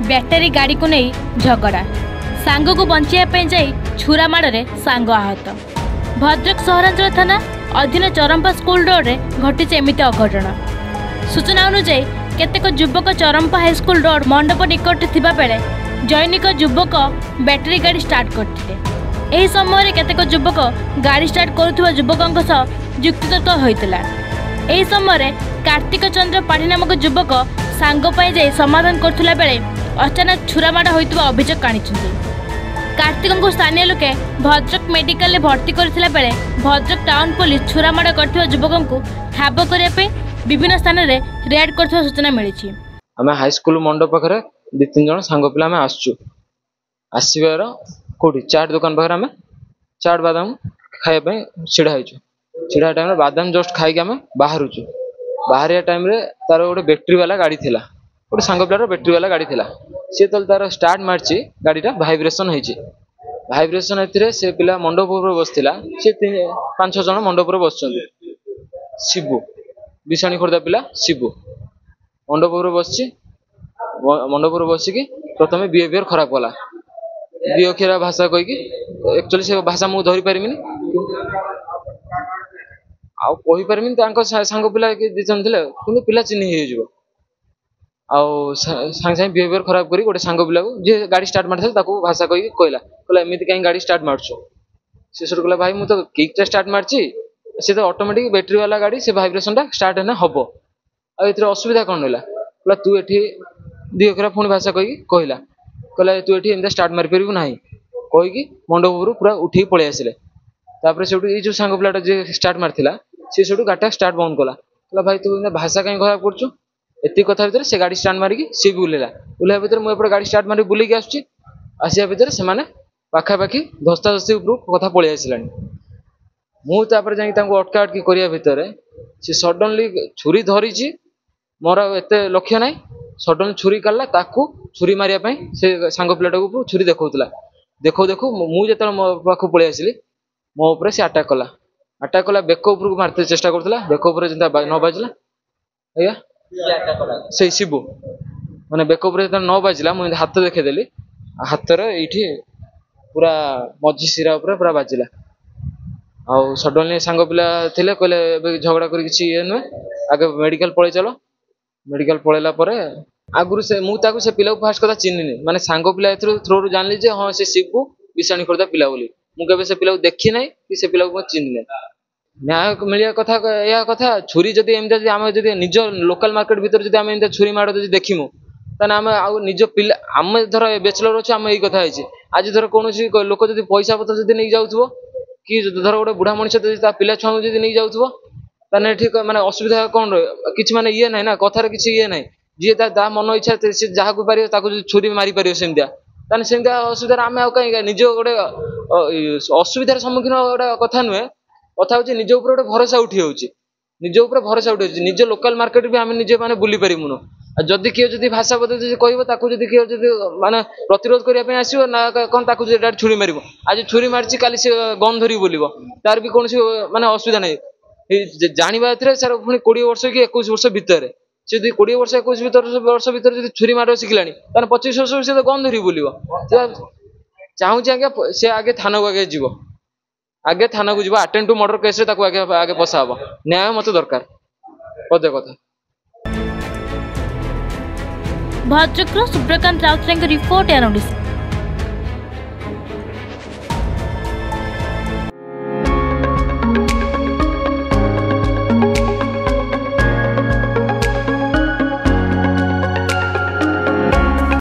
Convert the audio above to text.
Battery गाड़ी को नहीं झगड़ा सांग को बचाई जाई छुरा माड़े सांग आहत। भद्रक सहरांचल थाना अधीन चरंपा स्कूल रोड में घटी एमती अघटन। सूचना अनुसार केतेक युवक चरंपा हाईस्कल रोड मंडप निकट थिबा बेले जैनिक युवक बैटेरी गाड़ी स्टार्ट करते। यही समय केतेक युवक गाड़ी स्टार्ट करुवा युवकों सह युक्तितर्क होता। यही समय कार्तिक चंद्र पाढ़ी नामक युवक सांग जाई समाधान करुला बेले अचानक छुरामाड़ होता अभियोग आनी। कार्तिक को स्थानीय लोके भद्रक मेडिकल में भर्ती करथिला बेले भद्रक टाउन पुलिस छुरामाड़ करथिबा युवकों को ठाब करने विभिन्न स्थान में रेड करथिबा सूचना मिली। आम हाईस्कल मंडप पाखे दु तीन जन सांग पिला आसचु आसबार कौटी चाट दुकान पाखे आम चाट बादाम खायापी छिड़ा छिड़ा टाइम बादाम जस्ट खाई आम बाहरुचु। बाहर टाइम तार गोटे बैटेरी वाला गाड़ी थिला गोटे सांग पिलार बैटेरी वाला गाड़ी थिला सी तो तार स्टार्ट मार्ची गाड़ीटा भाइब्रेसन होइछि। भाइब्रेसन से पिला मंडप ऊपर बसला सी 5-6 जन मंडप ऊपर बस शिबू विषाणी खोर्धा पिला शिबू मंडप ऊपर बस मंडप ऊपर बसिकी प्रथम बिहेवियर खराब कला दी अक्षर भाषा कहीकि एक्चुअली से भाषा मुझे धरी पारिनी आही पारिनी सांग पिला दी जन थे कि पिला चिन्ह हो सागे सागे बिहेवियर खराब करी गोटे सांग पिला जी गाड़ी स्टार्ट मारता भाषा कहीकि कहला एमती कहीं गाड़ी स्टार्ट मार्चु सी सर कहला भाई मुझे तो किक स्टार्ट मार्ची सी तो ऑटोमेटिक बैटेरी वाला गाड़ी से भाइब्रेशन टा स्टार्ट है हम आर असुविधा कौन रहा कहला तू ये दी अक्षर पुणी भाषा कहीकि कहला तू ये एमती स्टार्ट मारी पारू ना कहीकि मंडप उपरू पूरा उठी पलि आसिले। ये जो सांग पिलाटा जी स्टार्ट मार्ला सी सब गाड़ी स्टार्ट बंद कला कहला भाई तू भाषा कहीं खराब करुँ एति कथा भितर से गाड़ी स्टार्ट मारिकी सी भी बुलेला भितर मुझे गाड़ी स्टार्ट मारी बुलिकी आसिया भितर से पाखापाखि धस्ता धस्ती उपरू कथा पलि आसला मुझे अटका अटकी करने भितर सी सडनली छुरी धरी मोर एत लक्ष्य ना सडन छुरी काढ़ला ताकू छुरी मारिया से सांग पिलाटा को छुरी देखा देखो देखो मुझे मो पाख पलि आसिली मो उपर से अटाक कला बेक उपर को मारते चेष्टा करूला बेक उपर न बाजला आज्ञा से शिबू मैंने बेक उपर न बाजला मुझे हाथ देखीदेली हाथर ये पूरा मझी शिरा उपर पूरा बाजिला आउ सडनली सांग पिला थे कहले झगड़ा कर नुहे आगे मेडिकल पलि चलो मेडिकल पलैला आगुरी से मुझे से पिला फास्ट कथा चिन्हनी माने सांग पिला थ्रोरू जानली जे हाँ से शिबू विषाणी खोर्धा पिला बोली मुझे से पिला देखी ना कि से पिला चिन्हनी न्याय मिलिया कथा या कथा छुरी जदि एमती आम जब निज लोकल मार्केट भीतर जब आम छुरी माड़ जब देखमु ताने आम आउ निज पिला आम धर बैचलर अच्छे आम यही कथा है आज धर कौन लोक जब पैसा पत्र जब नहीं जाऊथबो कि धर गोटे बुढ़ा मनुष्य पिला छुआ जब नहीं जाऊथबो ताने ठीक माने असुविधा कौन कि माने ये ना कथार किसी ये ना जी मन इच्छा से जहाँ को पार छुरी मारी पार सेमतिया ताने सेमतिया असुविधा आम आउ कहीं निज गोटे असुविधार सम्मुखीन गोटे कथा नुहे कथा हूँ निज उपर गोटे भरोसा उठी होची निज उपर भरोसा उठी होची निज लोकल मार्केट भी आम निजे माने बुली पारिमुनु जदि किए जदि भाषा बदल कह किए जदि माने प्रतिरोध करने आसो ना कौन ताकू छुरी मार आज छुरी मारी काली से गन धरी बोल तार भी कौन माने असुविधा नहीं जाना सर पुणी 20 वर्ष कि 21 वर्ष भितर से 20 वर्ष 21 वर्ष भितर छुरी मार शिखला 25 वर्ष से गन धरी बोल चाहूँ आज्ञा सी आगे थाना को आगे जीव आगे थाना को जीव अटेंड टू मर्डर केस आगे आगे पशा हम न्याय मत दरकार पदे कथा। भद्रक सुब्रकांत राउत रिपोर्ट।